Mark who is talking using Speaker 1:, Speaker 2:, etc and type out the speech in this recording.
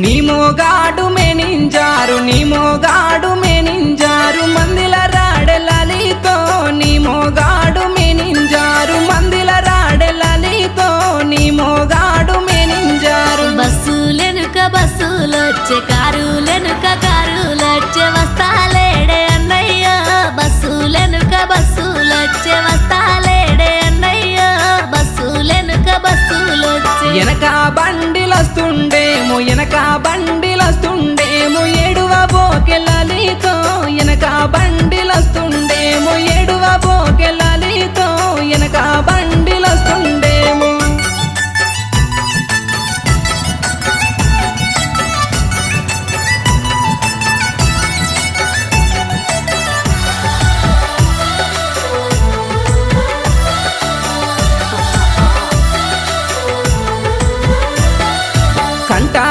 Speaker 1: నీ మోగాడు మేనింజారు నీ మోగాడు మేనింజారు మందిల రాడెలలితో నీ మోగాడు మేనింజారు మందిల రాడెలలితో నీ మోగాడు మేనింజారు
Speaker 2: బస్సులెనుక బస్సులొచ్చే కారులెనుక కారులొచ్చే వస్తాలేడే అన్నయ్య బస్సులెనుక బస్సులొచ్చే వస్తాలేడే అన్నయ్య బస్సులెనుక బస్సులొచ్చే
Speaker 1: ఎనక బండిలొస్తుండేమో ఎనక బండి